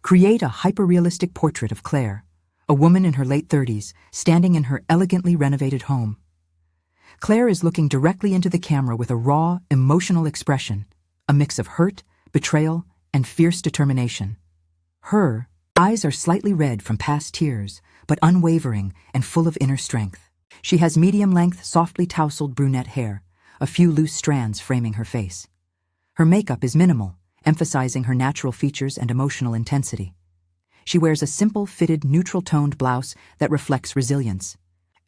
Create a hyper-realistic portrait of Claire, a woman in her late 30s, standing in her elegantly renovated home. Claire is looking directly into the camera with a raw, emotional expression, a mix of hurt, betrayal, and fierce determination. Her eyes are slightly red from past tears, but unwavering and full of inner strength. She has medium-length, softly tousled brunette hair, a few loose strands framing her face. Her makeup is minimal, emphasizing her natural features and emotional intensity. She wears a simple, fitted, neutral-toned blouse that reflects resilience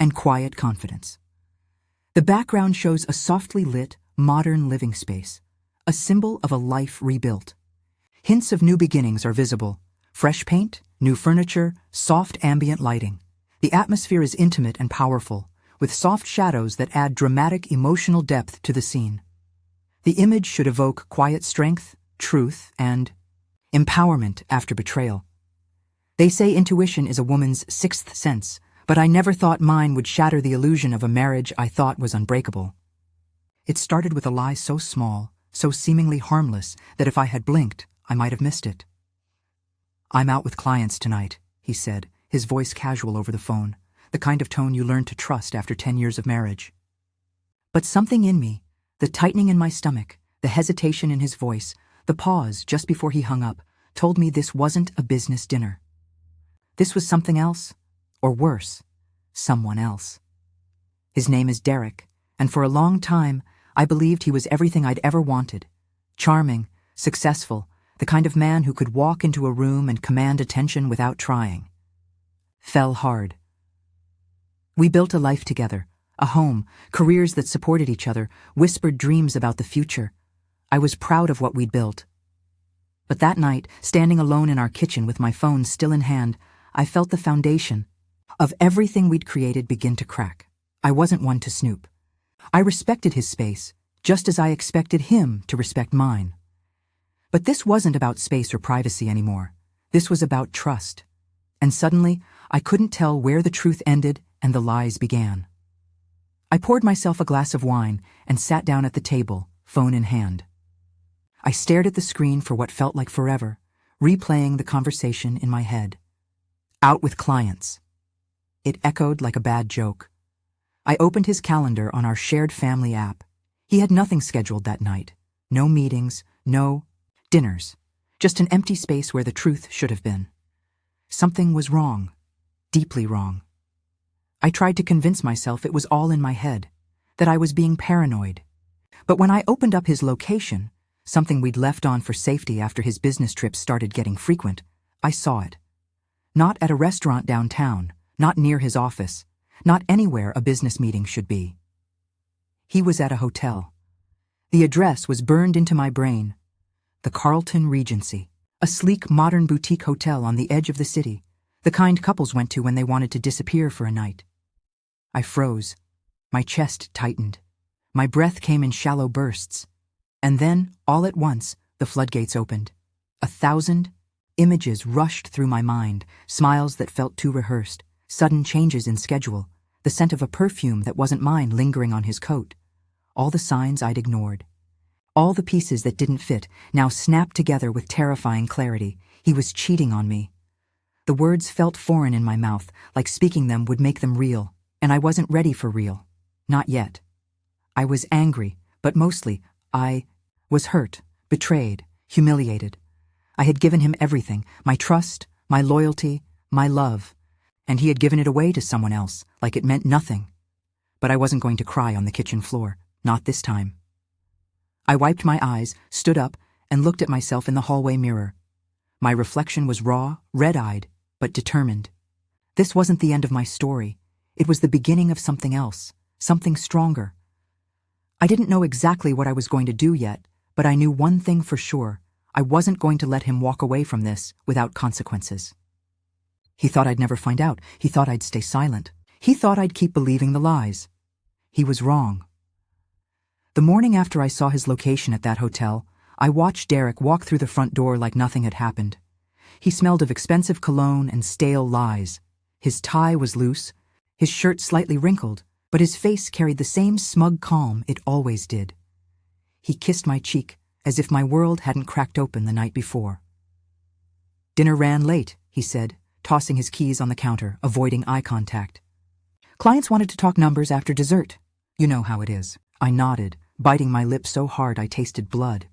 and quiet confidence. The background shows a softly lit, modern living space, a symbol of a life rebuilt. Hints of new beginnings are visible: fresh paint, new furniture, soft ambient lighting. The atmosphere is intimate and powerful, with soft shadows that add dramatic emotional depth to the scene. The image should evoke quiet strength, truth, and empowerment after betrayal. They say intuition is a woman's sixth sense, but I never thought mine would shatter the illusion of a marriage I thought was unbreakable. It started with a lie so small, so seemingly harmless, that if I had blinked, I might have missed it. "I'm out with clients tonight," he said, his voice casual over the phone, the kind of tone you learn to trust after 10 years of marriage. But something in me, the tightening in my stomach, the hesitation in his voice, the pause just before he hung up, told me this wasn't a business dinner. This was something else, or worse, someone else. His name is Derek, and for a long time, I believed he was everything I'd ever wanted. Charming, successful, the kind of man who could walk into a room and command attention without trying. Fell hard. We built a life together, a home, careers that supported each other, whispered dreams about the future. I was proud of what we'd built. But that night, standing alone in our kitchen with my phone still in hand, I felt the foundation of everything we'd created begin to crack. I wasn't one to snoop. I respected his space, just as I expected him to respect mine. But this wasn't about space or privacy anymore. This was about trust. And suddenly, I couldn't tell where the truth ended and the lies began. I poured myself a glass of wine and sat down at the table, phone in hand. I stared at the screen for what felt like forever, replaying the conversation in my head. Out with clients. It echoed like a bad joke. I opened his calendar on our shared family app. He had nothing scheduled that night. No meetings, no dinners. Just an empty space where the truth should have been. Something was wrong. Deeply wrong. I tried to convince myself it was all in my head, that I was being paranoid. But when I opened up his location, something we'd left on for safety after his business trips started getting frequent, I saw it. Not at a restaurant downtown, not near his office, not anywhere a business meeting should be. He was at a hotel. The address was burned into my brain. The Carlton Regency, a sleek, modern boutique hotel on the edge of the city, the kind couples went to when they wanted to disappear for a night. I froze. My chest tightened. My breath came in shallow bursts. And then, all at once, the floodgates opened. 1,000 images rushed through my mind, smiles that felt too rehearsed, sudden changes in schedule, the scent of a perfume that wasn't mine lingering on his coat. All the signs I'd ignored. All the pieces that didn't fit now snapped together with terrifying clarity. He was cheating on me. The words felt foreign in my mouth, like speaking them would make them real, and I wasn't ready for real. Not yet. I was angry, but mostly, I was hurt, betrayed, humiliated. I had given him everything, my trust, my loyalty, my love, and he had given it away to someone else, like it meant nothing. But I wasn't going to cry on the kitchen floor, not this time. I wiped my eyes, stood up, and looked at myself in the hallway mirror. My reflection was raw, red-eyed, but determined. This wasn't the end of my story. It was the beginning of something else, something stronger. I didn't know exactly what I was going to do yet, but I knew one thing for sure. I wasn't going to let him walk away from this without consequences. He thought I'd never find out. He thought I'd stay silent. He thought I'd keep believing the lies. He was wrong. The morning after I saw his location at that hotel, I watched Derek walk through the front door like nothing had happened. He smelled of expensive cologne and stale lies. His tie was loose, his shirt slightly wrinkled, but his face carried the same smug calm it always did. He kissed my cheek, as if my world hadn't cracked open the night before. Dinner ran late, he said, tossing his keys on the counter, avoiding eye contact. Clients wanted to talk numbers after dessert. You know how it is. I nodded, biting my lip so hard I tasted blood.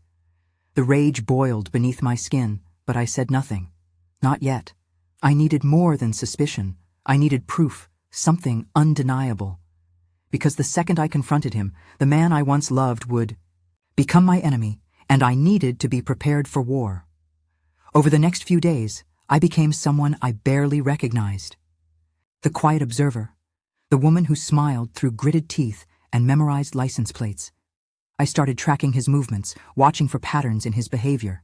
The rage boiled beneath my skin, but I said nothing. Not yet. I needed more than suspicion. I needed proof, something undeniable. Because the second I confronted him, the man I once loved would become my enemy, and I needed to be prepared for war. Over the next few days, I became someone I barely recognized. The quiet observer, the woman who smiled through gritted teeth and memorized license plates. I started tracking his movements, watching for patterns in his behavior.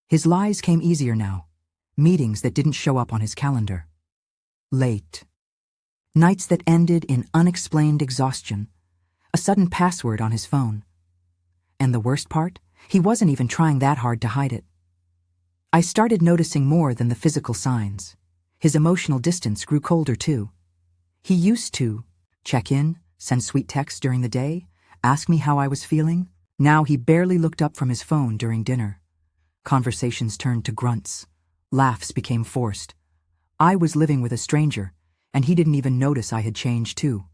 His lies came easier now. Meetings that didn't show up on his calendar. Late. Nights that ended in unexplained exhaustion. A sudden password on his phone. And the worst part? He wasn't even trying that hard to hide it. I started noticing more than the physical signs. His emotional distance grew colder too. He used to check in, send sweet texts during the day, ask me how I was feeling. Now he barely looked up from his phone during dinner. Conversations turned to grunts. Laughs became forced. I was living with a stranger, and he didn't even notice I had changed too.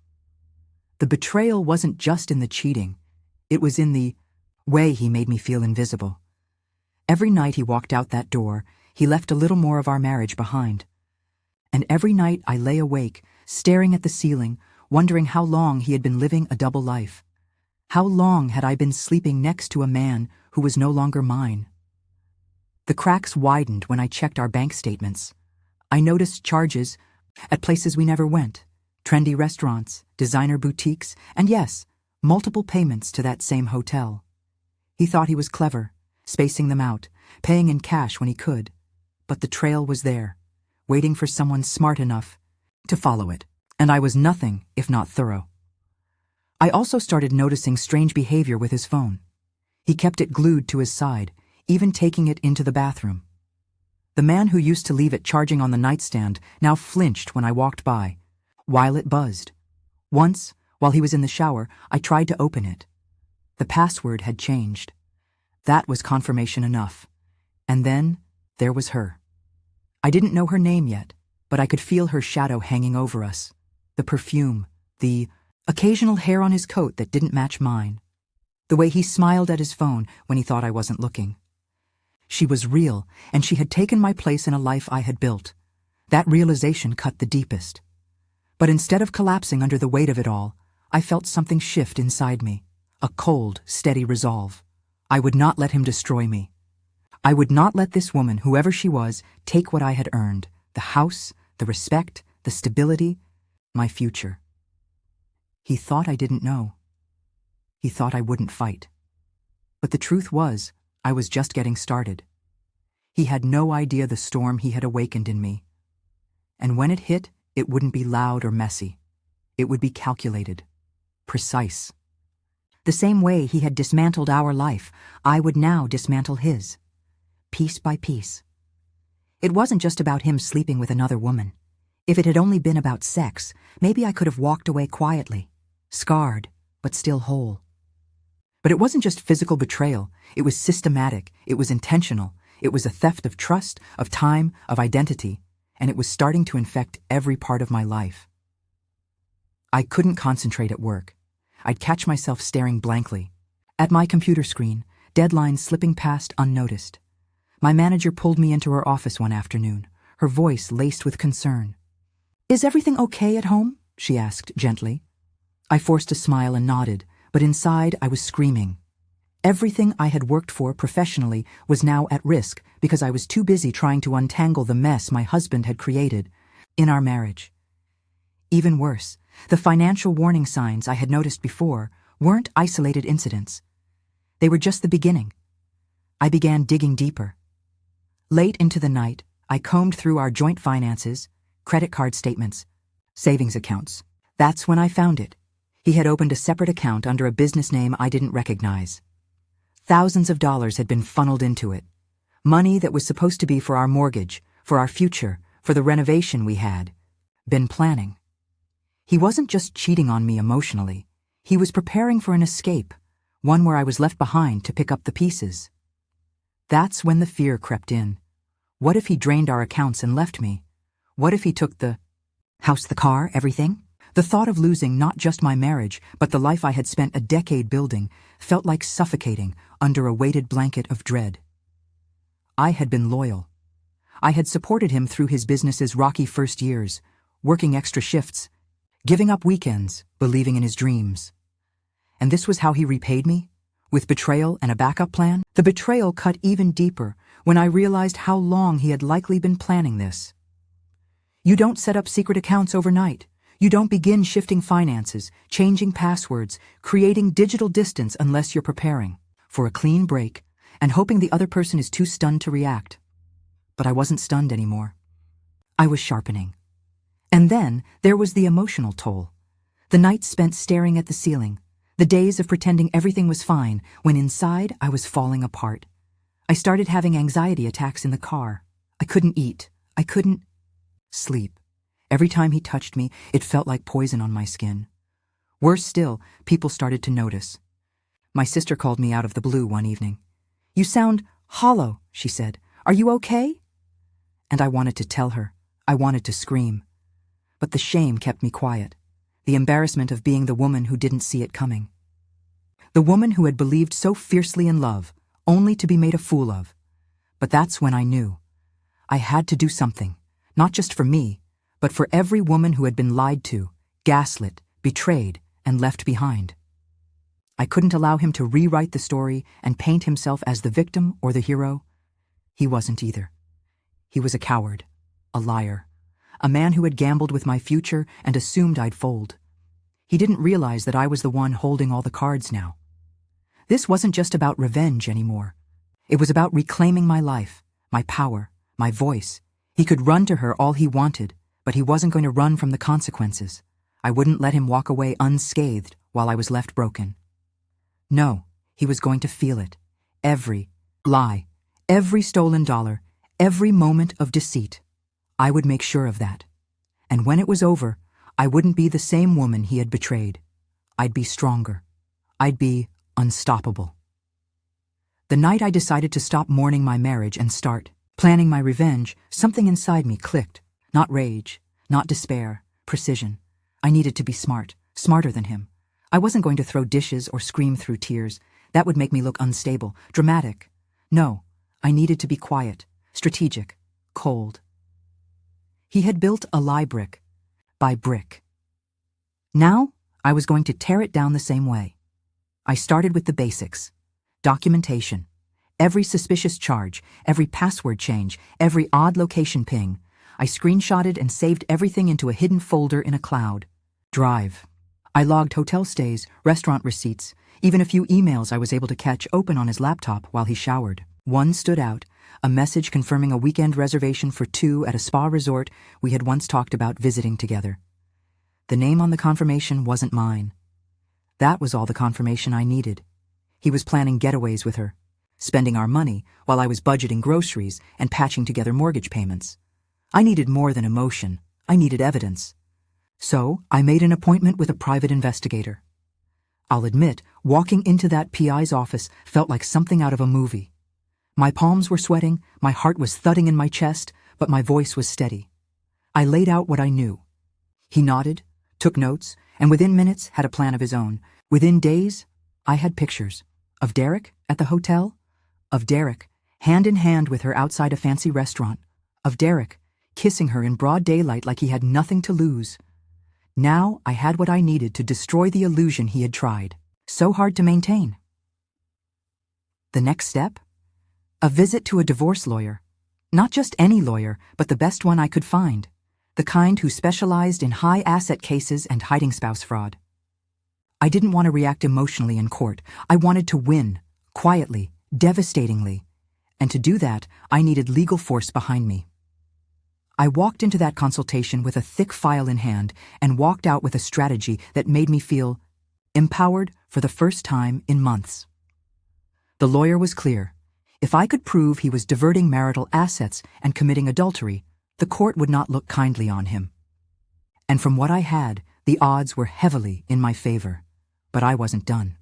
The betrayal wasn't just in the cheating. It was in the way he made me feel invisible. Every night he walked out that door, he left a little more of our marriage behind. And every night I lay awake, staring at the ceiling, wondering how long he had been living a double life. How long had I been sleeping next to a man who was no longer mine? The cracks widened when I checked our bank statements. I noticed charges at places we never went, trendy restaurants, designer boutiques, and yes, multiple payments to that same hotel. He thought he was clever, spacing them out, paying in cash when he could. But the trail was there, waiting for someone smart enough to follow it, and I was nothing if not thorough. I also started noticing strange behavior with his phone. He kept it glued to his side, even taking it into the bathroom. The man who used to leave it charging on the nightstand now flinched when I walked by, while it buzzed. Once, while he was in the shower, I tried to open it. The password had changed. That was confirmation enough. And then, there was her. I didn't know her name yet, but I could feel her shadow hanging over us. The perfume, the occasional hair on his coat that didn't match mine. The way he smiled at his phone when he thought I wasn't looking. She was real, and she had taken my place in a life I had built. That realization cut the deepest. But instead of collapsing under the weight of it all, I felt something shift inside me. A cold, steady resolve. I would not let him destroy me. I would not let this woman, whoever she was, take what I had earned. The house, the respect, the stability, my future. He thought I didn't know. He thought I wouldn't fight. But the truth was, I was just getting started. He had no idea the storm he had awakened in me. And when it hit, it wouldn't be loud or messy. It would be calculated, precise. The same way he had dismantled our life, I would now dismantle his. Piece by piece. It wasn't just about him sleeping with another woman. If it had only been about sex, maybe I could have walked away quietly, scarred, but still whole. But it wasn't just physical betrayal. It was systematic. It was intentional. It was a theft of trust, of time, of identity, and it was starting to infect every part of my life. I couldn't concentrate at work. I'd catch myself staring blankly. At my computer screen, deadlines slipping past unnoticed. My manager pulled me into her office one afternoon, her voice laced with concern. "Is everything okay at home?" she asked gently. I forced a smile and nodded, but inside I was screaming. Everything I had worked for professionally was now at risk because I was too busy trying to untangle the mess my husband had created in our marriage. Even worse, the financial warning signs I had noticed before weren't isolated incidents. They were just the beginning. I began digging deeper. Late into the night, I combed through our joint finances, credit card statements, savings accounts. That's when I found it. He had opened a separate account under a business name I didn't recognize. Thousands of dollars had been funneled into it. Money that was supposed to be for our mortgage, for our future, for the renovation we had been planning. He wasn't just cheating on me emotionally. He was preparing for an escape, one where I was left behind to pick up the pieces. That's when the fear crept in. What if he drained our accounts and left me? What if he took the house, the car, everything? The thought of losing not just my marriage, but the life I had spent a decade building, felt like suffocating under a weighted blanket of dread. I had been loyal. I had supported him through his business's rocky first years, working extra shifts, giving up weekends, believing in his dreams. And this was how he repaid me? With betrayal and a backup plan? The betrayal cut even deeper when I realized how long he had likely been planning this. You don't set up secret accounts overnight. You don't begin shifting finances, changing passwords, creating digital distance unless you're preparing for a clean break and hoping the other person is too stunned to react. But I wasn't stunned anymore. I was sharpening. And then there was the emotional toll. The nights spent staring at the ceiling, the days of pretending everything was fine when inside I was falling apart. I started having anxiety attacks in the car. I couldn't eat. I couldn't sleep. Every time he touched me, it felt like poison on my skin. Worse still, people started to notice. My sister called me out of the blue one evening. "You sound hollow," she said. "Are you okay?" And I wanted to tell her. I wanted to scream. But the shame kept me quiet. The embarrassment of being the woman who didn't see it coming. The woman who had believed so fiercely in love, only to be made a fool of. But that's when I knew. I had to do something, not just for me, but for every woman who had been lied to, gaslit, betrayed, and left behind. I couldn't allow him to rewrite the story and paint himself as the victim or the hero. He wasn't either. He was a coward, a liar, a man who had gambled with my future and assumed I'd fold. He didn't realize that I was the one holding all the cards now. This wasn't just about revenge anymore. It was about reclaiming my life, my power, my voice. He could run to her all he wanted, but he wasn't going to run from the consequences. I wouldn't let him walk away unscathed while I was left broken. No, he was going to feel it. Every lie, every stolen dollar, every moment of deceit. I would make sure of that. And when it was over, I wouldn't be the same woman he had betrayed. I'd be stronger. I'd be unstoppable. The night I decided to stop mourning my marriage and start planning my revenge, something inside me clicked. Not rage, not despair, precision. I needed to be smart, smarter than him. I wasn't going to throw dishes or scream through tears. That would make me look unstable, dramatic. No, I needed to be quiet, strategic, cold. He had built a lie brick by brick. Now, I was going to tear it down the same way. I started with the basics. Documentation. Every suspicious charge, every password change, every odd location ping. I screenshotted and saved everything into a hidden folder in a cloud. Drive. I logged hotel stays, restaurant receipts, even a few emails I was able to catch open on his laptop while he showered. One stood out, a message confirming a weekend reservation for 2 at a spa resort we had once talked about visiting together. The name on the confirmation wasn't mine. That was all the confirmation I needed. He was planning getaways with her, spending our money while I was budgeting groceries and patching together mortgage payments. I needed more than emotion. I needed evidence. So I made an appointment with a private investigator. I'll admit, walking into that PI's office felt like something out of a movie. My palms were sweating, my heart was thudding in my chest, but my voice was steady. I laid out what I knew. He nodded, took notes, and within minutes had a plan of his own. Within days, I had pictures of Derek at the hotel, of Derek hand in hand with her outside a fancy restaurant, of Derek kissing her in broad daylight like he had nothing to lose. Now I had what I needed to destroy the illusion he had tried so hard to maintain. The next step? A visit to a divorce lawyer. Not just any lawyer, but the best one I could find. The kind who specialized in high asset cases and hiding spouse fraud. I didn't want to react emotionally in court. I wanted to win, quietly, devastatingly. And to do that, I needed legal force behind me. I walked into that consultation with a thick file in hand and walked out with a strategy that made me feel empowered for the first time in months. The lawyer was clear. If I could prove he was diverting marital assets and committing adultery, the court would not look kindly on him. And from what I had, the odds were heavily in my favor. But I wasn't done.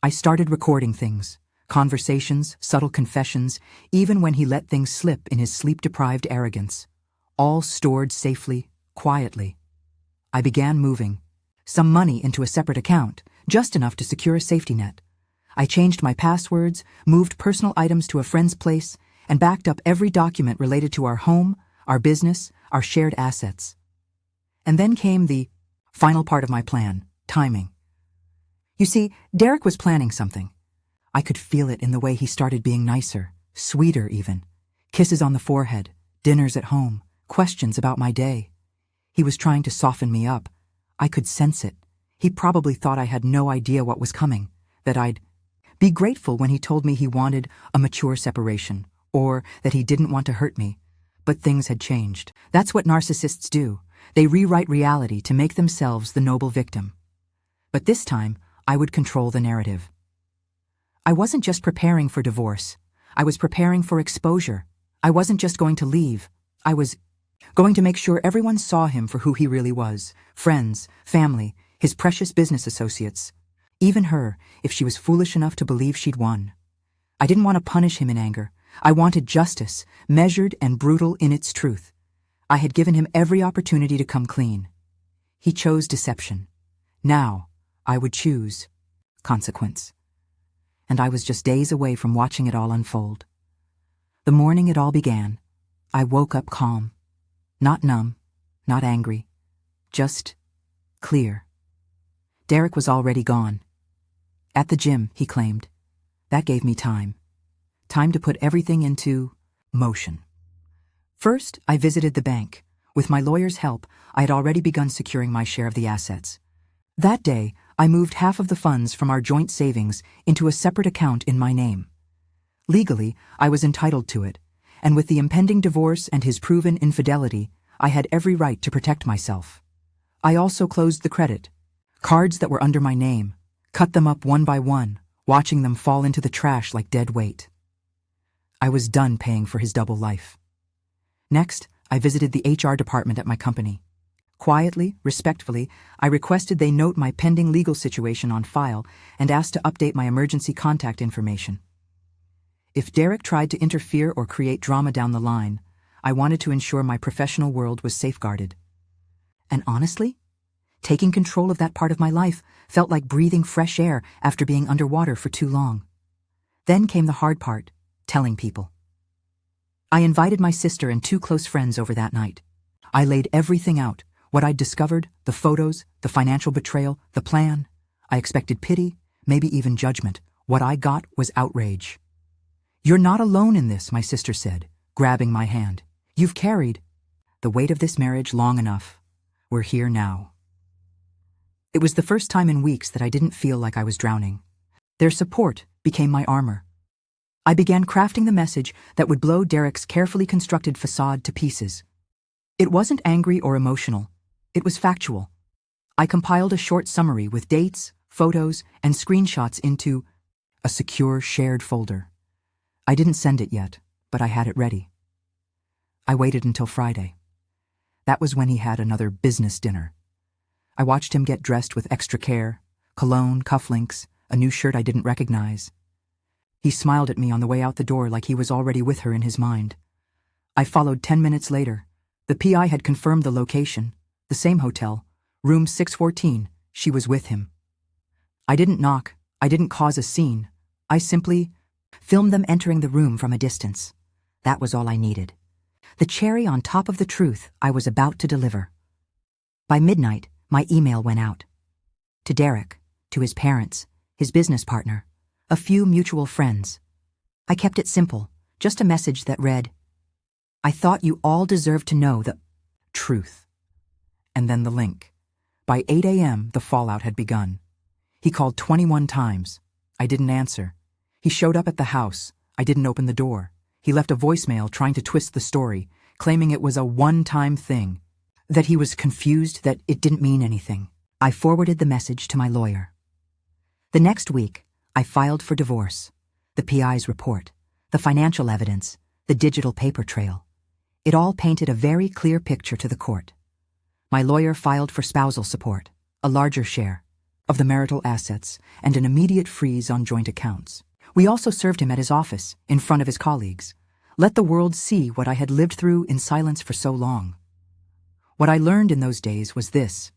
I started recording things, Conversations, subtle confessions, even when he let things slip in his sleep-deprived arrogance. All stored safely, quietly. I began moving some money into a separate account, just enough to secure a safety net. I changed my passwords, moved personal items to a friend's place, and backed up every document related to our home, our business, our shared assets. And then came the final part of my plan, timing. You see, Derek was planning something. I could feel it in the way he started being nicer, sweeter even. Kisses on the forehead, dinners at home, questions about my day. He was trying to soften me up. I could sense it. He probably thought I had no idea what was coming, that I'd be grateful when he told me he wanted a mature separation, or that he didn't want to hurt me. But things had changed. That's what narcissists do. They rewrite reality to make themselves the noble victim. But this time, I would control the narrative. I wasn't just preparing for divorce. I was preparing for exposure. I wasn't just going to leave. I was going to make sure everyone saw him for who he really was. Friends, family, his precious business associates. Even her, if she was foolish enough to believe she'd won. I didn't want to punish him in anger. I wanted justice, measured and brutal in its truth. I had given him every opportunity to come clean. He chose deception. Now, I would choose consequence. And I was just days away from watching it all unfold. The morning it all began, I woke up calm. Not numb, not angry, just clear. Derek was already gone. At the gym, he claimed. That gave me time. Time to put everything into motion. First, I visited the bank. With my lawyer's help, I had already begun securing my share of the assets. That day, I moved half of the funds from our joint savings into a separate account in my name. Legally, I was entitled to it, and with the impending divorce and his proven infidelity, I had every right to protect myself. I also closed the credit. Cards that were under my name, cut them up one by one, watching them fall into the trash like dead weight. I was done paying for his double life. Next, I visited the HR department at my company. Quietly, respectfully, I requested they note my pending legal situation on file and asked to update my emergency contact information. If Derek tried to interfere or create drama down the line, I wanted to ensure my professional world was safeguarded. And honestly, taking control of that part of my life felt like breathing fresh air after being underwater for too long. Then came the hard part, telling people. I invited my sister and 2 close friends over that night. I laid everything out. What I'd discovered, the photos, the financial betrayal, the plan. I expected pity, maybe even judgment. What I got was outrage. "You're not alone in this," my sister said, grabbing my hand. "You've carried the weight of this marriage long enough. We're here now." It was the first time in weeks that I didn't feel like I was drowning. Their support became my armor. I began crafting the message that would blow Derek's carefully constructed facade to pieces. It wasn't angry or emotional. It was factual. I compiled a short summary with dates, photos, and screenshots into a secure shared folder. I didn't send it yet, but I had it ready. I waited until Friday. That was when he had another business dinner. I watched him get dressed with extra care, cologne, cufflinks, a new shirt I didn't recognize. He smiled at me on the way out the door like he was already with her in his mind. I followed 10 minutes later. The PI had confirmed the location, the same hotel, room 614. She was with him. I didn't knock. I didn't cause a scene. I simply filmed them entering the room from a distance. That was all I needed. The cherry on top of the truth I was about to deliver. By midnight, my email went out. To Derek, to his parents, his business partner, a few mutual friends. I kept it simple, just a message that read, "I thought you all deserved to know the truth." And then the link. By 8 a.m., the fallout had begun. He called 21 times. I didn't answer. He showed up at the house. I didn't open the door. He left a voicemail trying to twist the story, claiming it was a one-time thing, that he was confused, that it didn't mean anything. I forwarded the message to my lawyer. The next week, I filed for divorce. The PI's report, the financial evidence, the digital paper trail. It all painted a very clear picture to the court. My lawyer filed for spousal support, a larger share of the marital assets, and an immediate freeze on joint accounts. We also served him at his office, in front of his colleagues. Let the world see what I had lived through in silence for so long. What I learned in those days was this: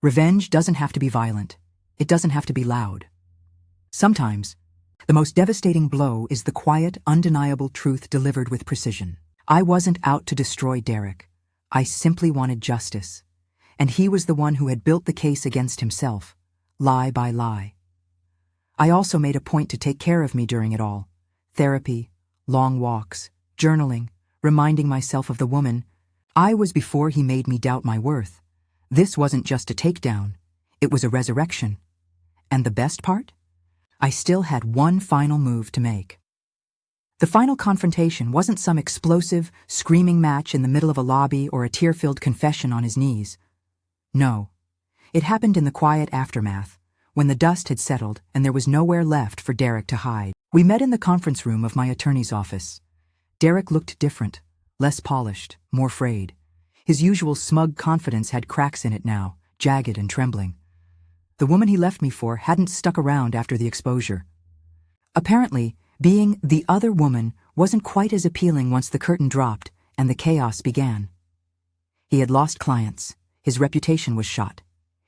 revenge doesn't have to be violent. It doesn't have to be loud. Sometimes, the most devastating blow is the quiet, undeniable truth delivered with precision. I wasn't out to destroy Derek. I simply wanted justice. And he was the one who had built the case against himself, lie by lie. I also made a point to take care of me during it all. Therapy, long walks, journaling, reminding myself of the woman I was before he made me doubt my worth. This wasn't just a takedown, it was a resurrection. And the best part? I still had one final move to make. The final confrontation wasn't some explosive, screaming match in the middle of a lobby or a tear-filled confession on his knees. No, it happened in the quiet aftermath, when the dust had settled and there was nowhere left for Derek to hide. We met in the conference room of my attorney's office. Derek looked different, less polished, more frayed. His usual smug confidence had cracks in it now, jagged and trembling. The woman he left me for hadn't stuck around after the exposure. Apparently, being the other woman wasn't quite as appealing once the curtain dropped and the chaos began. He had lost clients. His reputation was shot.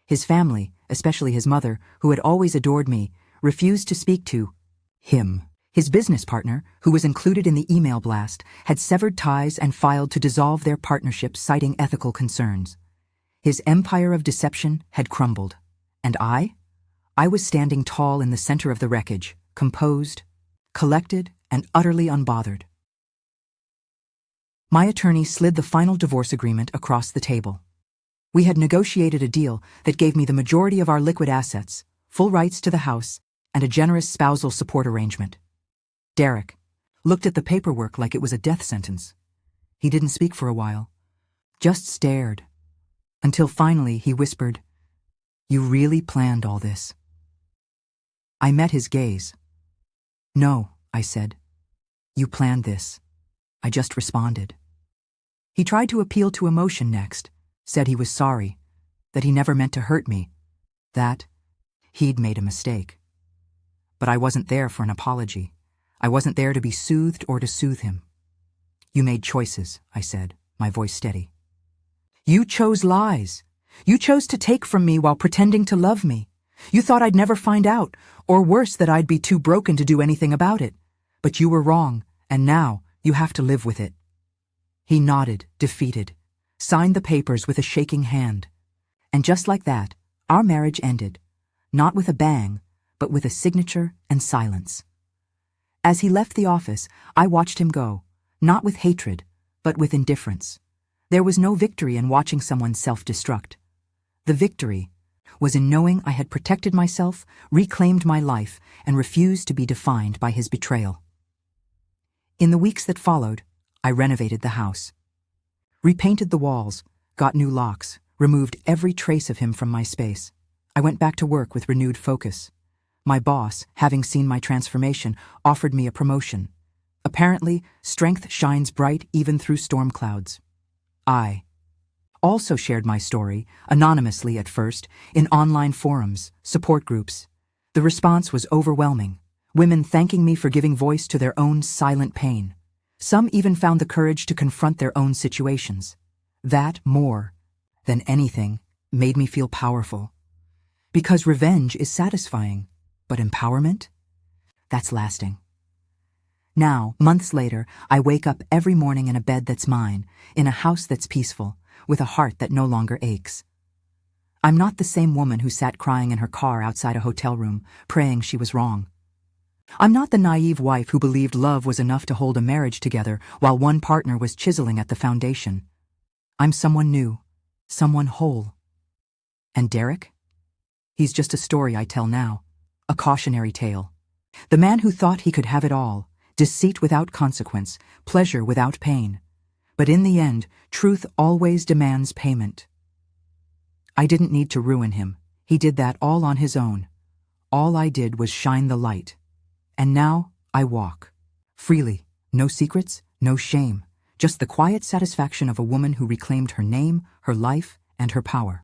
His family, especially his mother, who had always adored me, refused to speak to him. His business partner, who was included in the email blast, had severed ties and filed to dissolve their partnership, citing ethical concerns. His empire of deception had crumbled. And I was standing tall in the center of the wreckage, composed, collected, and utterly unbothered. My attorney slid the final divorce agreement across the table. We had negotiated a deal that gave me the majority of our liquid assets, full rights to the house, and a generous spousal support arrangement. Derek looked at the paperwork like it was a death sentence. He didn't speak for a while, just stared, until finally he whispered, "You really planned all this?" I met his gaze. "No," I said. "You planned this." I just responded. He tried to appeal to emotion next, said he was sorry, that he never meant to hurt me, that he'd made a mistake. But I wasn't there for an apology. I wasn't there to be soothed or to soothe him. "You made choices," I said, my voice steady. "You chose lies. You chose to take from me while pretending to love me. You thought I'd never find out, or worse, that I'd be too broken to do anything about it. But you were wrong, and now you have to live with it." He nodded, defeated, signed the papers with a shaking hand. And just like that, our marriage ended, not with a bang, but with a signature and silence. As he left the office, I watched him go, not with hatred, but with indifference. There was no victory in watching someone self-destruct. The victory was in knowing I had protected myself, reclaimed my life, and refused to be defined by his betrayal. In the weeks that followed, I renovated the house. Repainted the walls, got new locks, removed every trace of him from my space. I went back to work with renewed focus. My boss, having seen my transformation, offered me a promotion. Apparently, strength shines bright even through storm clouds. I also shared my story, anonymously at first, in online forums, support groups. The response was overwhelming. Women thanking me for giving voice to their own silent pain. Some even found the courage to confront their own situations. That, more than anything, made me feel powerful. Because revenge is satisfying, but empowerment? That's lasting. Now, months later, I wake up every morning in a bed that's mine, in a house that's peaceful, with a heart that no longer aches. I'm not the same woman who sat crying in her car outside a hotel room, praying she was wrong. I'm not the naive wife who believed love was enough to hold a marriage together while one partner was chiseling at the foundation. I'm someone new, someone whole. And Derek? He's just a story I tell now, a cautionary tale. The man who thought he could have it all, deceit without consequence, pleasure without pain. But in the end, truth always demands payment. I didn't need to ruin him. He did that all on his own. All I did was shine the light. And now I walk. Freely, no secrets, no shame, just the quiet satisfaction of a woman who reclaimed her name, her life, and her power.